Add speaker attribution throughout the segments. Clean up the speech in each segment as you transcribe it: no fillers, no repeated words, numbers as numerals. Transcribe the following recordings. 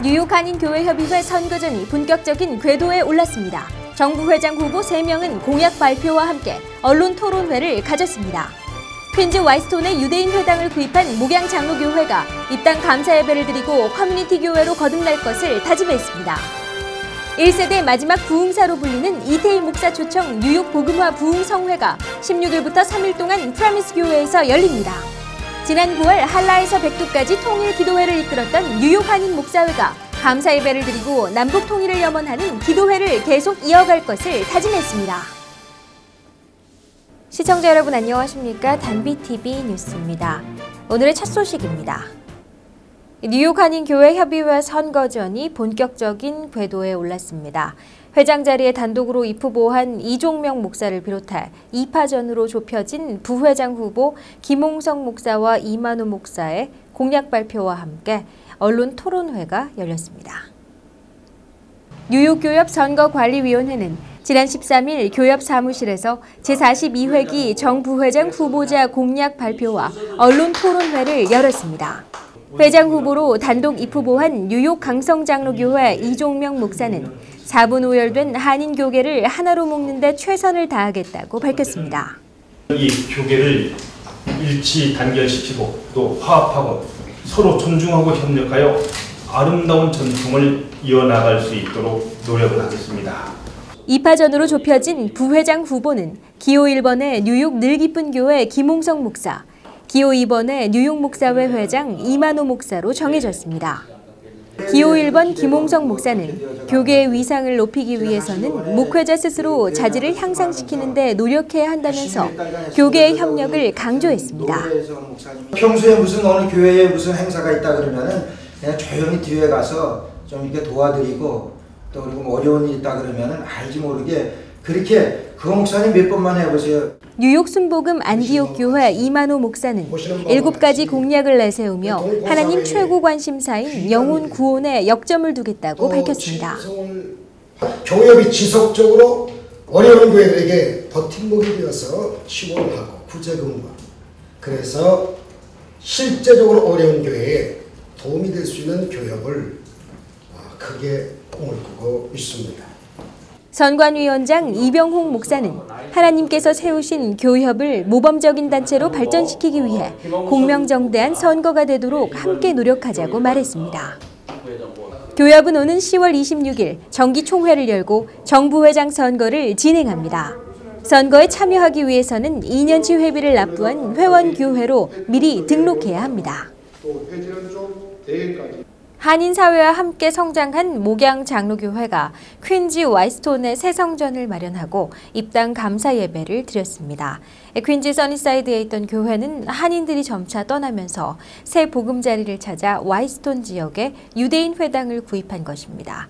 Speaker 1: 뉴욕 한인교회협의회 선거전이 본격적인 궤도에 올랐습니다. 정부 회장 후보 3명은 공약 발표와 함께 언론 토론회를 가졌습니다. 퀸즈 와이스톤의 유대인 회당을 구입한 목양 장로교회가 입당 감사 예배를 드리고 커뮤니티 교회로 거듭날 것을 다짐했습니다. 1세대 마지막 부흥사로 불리는 이태일 목사 초청 뉴욕 복음화 부흥성회가 16일부터 3일 동안 프라미스 교회에서 열립니다. 지난 9월 한라에서 백두까지 통일 기도회를 이끌었던 뉴욕 한인 목사회가 감사 예배를 드리고 남북 통일을 염원하는 기도회를 계속 이어갈 것을 다짐했습니다. 시청자 여러분 안녕하십니까? 단비TV 뉴스입니다. 오늘의 첫 소식입니다. 뉴욕 한인교회 협의회 선거전이 본격적인 궤도에 올랐습니다. 회장 자리에 단독으로 입후보한 이종명 목사를 비롯해 2파전으로 좁혀진 부회장 후보 김홍성 목사와 이만호 목사의 공약 발표와 함께 언론 토론회가 열렸습니다. 뉴욕 교협 선거관리위원회는 지난 13일 교협 사무실에서 제42회기 정 부회장 후보자 공약 발표와 언론 토론회를 열었습니다. 회장 후보로 단독 입후보한 뉴욕 강성장로교회 이종명 목사는 4분 오열된 한인교계를 하나로 묶는 데 최선을 다하겠다고 밝혔습니다.
Speaker 2: 이 교계를 일치 단결시키고 또 화합하고 서로 존중하고 협력하여 아름다운 전통을 이어나갈 수 있도록 노력을 하겠습니다.
Speaker 1: 2파전으로 좁혀진 부회장 후보는 기호 1번의 뉴욕 늘기쁜 교회 김홍성 목사, 기호 2번의 뉴욕 목사회 회장 이만호 목사로 정해졌습니다. 기호 1번 김홍성 목사는 교계의 위상을 높이기 위해서는 목회자 스스로 자질을 향상시키는 데 노력해야 한다면서 교계의 협력을 강조했습니다.
Speaker 3: 평소에 무슨 어느 교회에 무슨 행사가 있다 그러면은 그냥 조용히 뒤에 가서 좀 이렇게 도와드리고 또 그리고 뭐 어려운 일 있다 그러면은 알지 모르게 그렇게 그 목사님 몇 번만 해보세요.
Speaker 1: 뉴욕 순복음 안디옥 교회 이만호 목사는 7가지 공약을 내세우며 하나님 최고 관심사인 영혼 구원에 역점을 두겠다고 밝혔습니다.
Speaker 4: 교협이 지속적으로 어려운 교회들에게 버팀목이 되어서 지원을 하고 구제금과 그래서 실제적으로 어려운 교회에 도움이 될 수 있는 교협을 크게 꿈을 꾸고 있습니다.
Speaker 1: 선관위원장 이병홍 목사는 하나님께서 세우신 교협을 모범적인 단체로 발전시키기 위해 공명정대한 선거가 되도록 함께 노력하자고 말했습니다. 교협은 오는 10월 26일 정기총회를 열고 정부회장 선거를 진행합니다. 선거에 참여하기 위해서는 2년치 회비를 납부한 회원교회로 미리 등록해야 합니다. 한인사회와 함께 성장한 목양 장로교회가 퀸즈 와이스톤의 새 성전을 마련하고 입당 감사 예배를 드렸습니다. 퀸즈 써니사이드에 있던 교회는 한인들이 점차 떠나면서 새 보금자리를 찾아 와이스톤 지역에 유대인 회당을 구입한 것입니다.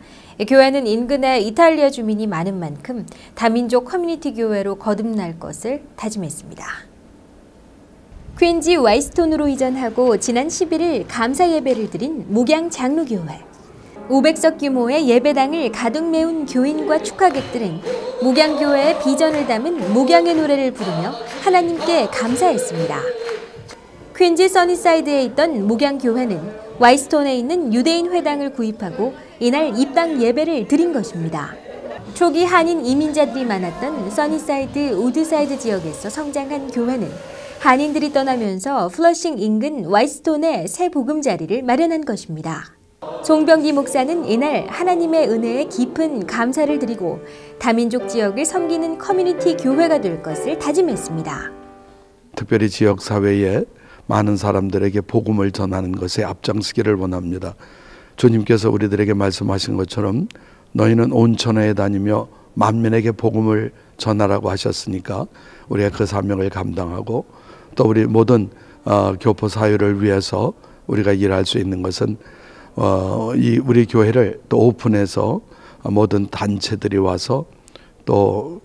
Speaker 1: 교회는 인근에 이탈리아 주민이 많은 만큼 다민족 커뮤니티 교회로 거듭날 것을 다짐했습니다. 퀸즈 와이스톤으로 이전하고 지난 11일 감사 예배를 드린 목양 장로교회. 500석 규모의 예배당을 가득 메운 교인과 축하객들은 목양교회의 비전을 담은 목양의 노래를 부르며 하나님께 감사했습니다. 퀸즈 써니사이드에 있던 목양교회는 와이스톤에 있는 유대인 회당을 구입하고 이날 입당 예배를 드린 것입니다. 초기 한인 이민자들이 많았던 써니사이드, 우드사이드 지역에서 성장한 교회는 한인들이 떠나면서 플러싱 인근 와이스톤에 새 보금자리를 마련한 것입니다. 송병기 목사는 이날 하나님의 은혜에 깊은 감사를 드리고 다민족 지역을 섬기는 커뮤니티 교회가 될 것을 다짐했습니다.
Speaker 5: 특별히 지역사회에 많은 사람들에게 복음을 전하는 것에 앞장서기를 원합니다. 주님께서 우리들에게 말씀하신 것처럼 너희는 온 천하에 다니며 만민에게 복음을 전하라고 하셨으니까 우리가 그 사명을 감당하고 또 우리 모든 교포 사회를 위해서 우리가 일할 수 있는 것은 우리 교회를 또 오픈해서 모든 단체들이 와서 또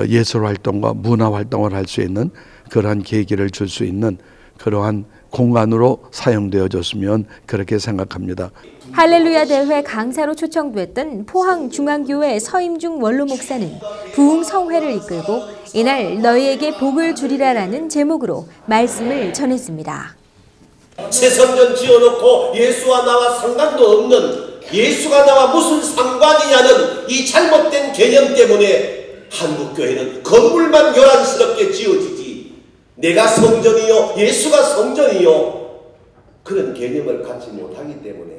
Speaker 5: 예술 활동과 문화 활동을 할 수 있는 그러한 계기를 줄 수 있는 그러한 공간으로 사용되어졌으면 그렇게 생각합니다.
Speaker 1: 할렐루야 대회 강사로 초청됐던 포항중앙교회 서임중 원로 목사는 부흥성회를 이끌고 이날 너희에게 복을 주리라라는 제목으로 말씀을 전했습니다.
Speaker 6: 새 성전 지어놓고 예수와 나와 상관도 없는 예수가 나와 무슨 상관이냐는 이 잘못된 개념 때문에 한국교회는 건물만 요란스럽게 지어지지 내가 성전이요 예수가 성전이요 그런 개념을 갖지 못하기 때문에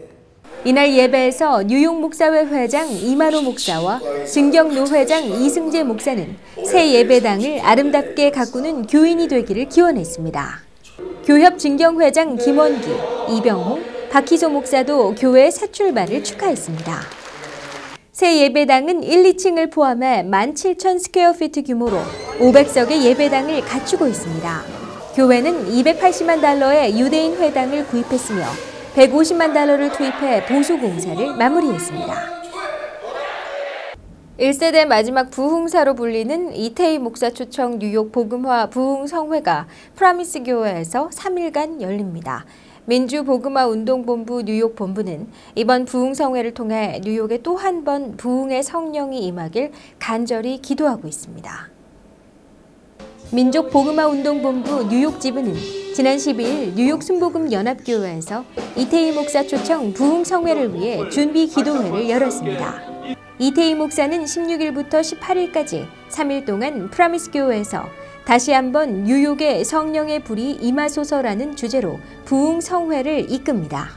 Speaker 1: 이날 예배에서 뉴욕 목사회 회장 이만호 목사와 증경노 회장 이승재 목사는 새 예배당을 아름답게 가꾸는 교인이 되기를 기원했습니다. 교협 증경회장 김원기, 이병홍, 박희소 목사도 교회의 새 출발을 축하했습니다. 새 예배당은 1, 2층을 포함해 17,000 스퀘어피트 규모로 500석의 예배당을 갖추고 있습니다. 교회는 $280만 유대인 회당을 구입했으며 $150만 투입해 보수 공사를 마무리했습니다. 1세대 마지막 부흥사로 불리는 이태희 목사 초청 뉴욕 복음화 부흥성회가 프라미스 교회에서 3일간 열립니다. 민주복음화 운동본부 뉴욕 본부는 이번 부흥성회를 통해 뉴욕에 또 한 번 부흥의 성령이 임하길 간절히 기도하고 있습니다. 민족복음화운동본부 뉴욕 지부는 지난 12일 뉴욕 순복음연합교회에서 이태희 목사 초청 부흥성회를 위해 준비 기도회를 열었습니다. 이태희 목사는 16일부터 18일까지 3일 동안 프라미스 교회에서 다시 한번 뉴욕의 성령의 불이 임하소서라는 주제로 부흥성회를 이끕니다.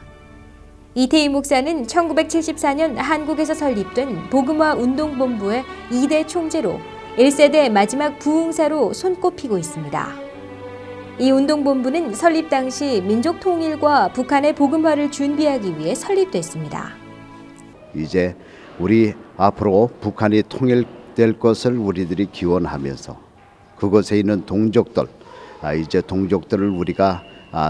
Speaker 1: 이태희 목사는 1974년 한국에서 설립된 복음화운동본부의 2대 총재로 1세대 마지막 부흥사로 손꼽히고 있습니다. 이 운동본부는 설립 당시 민족 통일과 북한의 복음화를 준비하기 위해 설립됐습니다.
Speaker 7: 이제 우리 앞으로 북한이 통일될 것을 우리들이 기원하면서 그곳에 있는 동족들, 이제 동족들을 우리가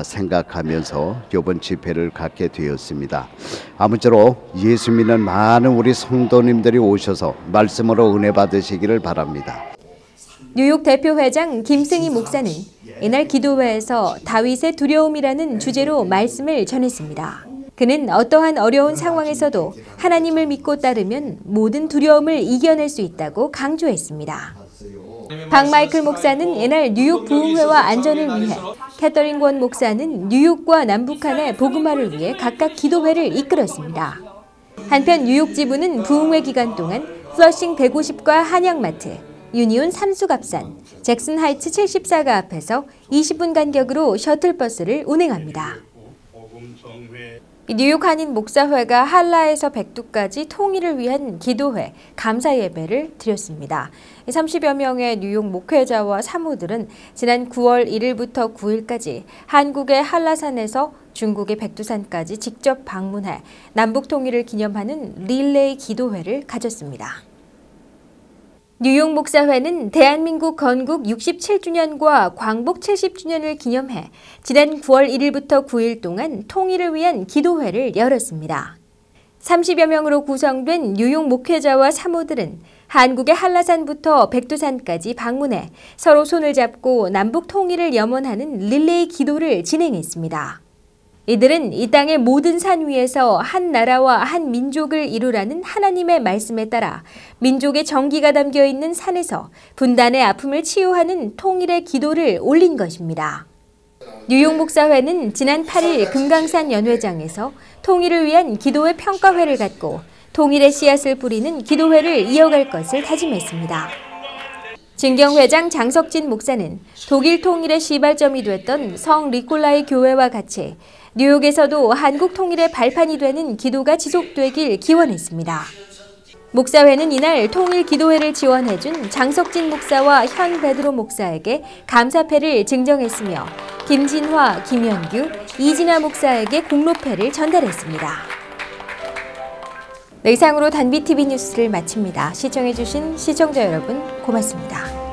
Speaker 7: 생각하면서 이번 집회를 갖게 되었습니다. 아무쪼록 예수 믿는 많은 우리 성도님들이 오셔서 말씀으로 은혜 받으시기를 바랍니다.
Speaker 1: 뉴욕 대표회장 김승희 목사는 이날 기도회에서 다윗의 두려움이라는 주제로 말씀을 전했습니다. 그는 어떠한 어려운 상황에서도 하나님을 믿고 따르면 모든 두려움을 이겨낼 수 있다고 강조했습니다. 박 마이클 목사는 이날 뉴욕 부흥회와 안전을 위해, 캐터린 권 목사는 뉴욕과 남북한의 복음화를 위해 각각 기도회를 이끌었습니다. 한편 뉴욕 지부는 부흥회 기간 동안 플러싱 150과 한양마트, 유니온 삼수갑산, 잭슨 하이츠 74가 앞에서 20분 간격으로 셔틀버스를 운행합니다. 뉴욕 한인 목사회가 한라에서 백두까지 통일을 위한 기도회, 감사 예배를 드렸습니다. 30여 명의 뉴욕 목회자와 사모들은 지난 9월 1일부터 9일까지 한국의 한라산에서 중국의 백두산까지 직접 방문해 남북 통일을 기념하는 릴레이 기도회를 가졌습니다. 뉴욕 목사회는 대한민국 건국 67주년과 광복 70주년을 기념해 지난 9월 1일부터 9일 동안 통일을 위한 기도회를 열었습니다. 30여 명으로 구성된 뉴욕 목회자와 사모들은 한국의 한라산부터 백두산까지 방문해 서로 손을 잡고 남북 통일을 염원하는 릴레이 기도를 진행했습니다. 이들은 이 땅의 모든 산 위에서 한 나라와 한 민족을 이루라는 하나님의 말씀에 따라 민족의 정기가 담겨 있는 산에서 분단의 아픔을 치유하는 통일의 기도를 올린 것입니다. 뉴욕 목사회는 지난 8일 금강산 연회장에서 통일을 위한 기도회 평가회를 갖고 통일의 씨앗을 뿌리는 기도회를 이어갈 것을 다짐했습니다. 증경회장 장석진 목사는 독일 통일의 시발점이 됐던 성 니콜라이 교회와 같이 뉴욕에서도 한국 통일의 발판이 되는 기도가 지속되길 기원했습니다. 목사회는 이날 통일 기도회를 지원해준 장석진 목사와 현 베드로 목사에게 감사패를 증정했으며 김진화, 김현규, 이진아 목사에게 공로패를 전달했습니다. 네, 이상으로 단비TV 뉴스를 마칩니다. 시청해주신 시청자 여러분 고맙습니다.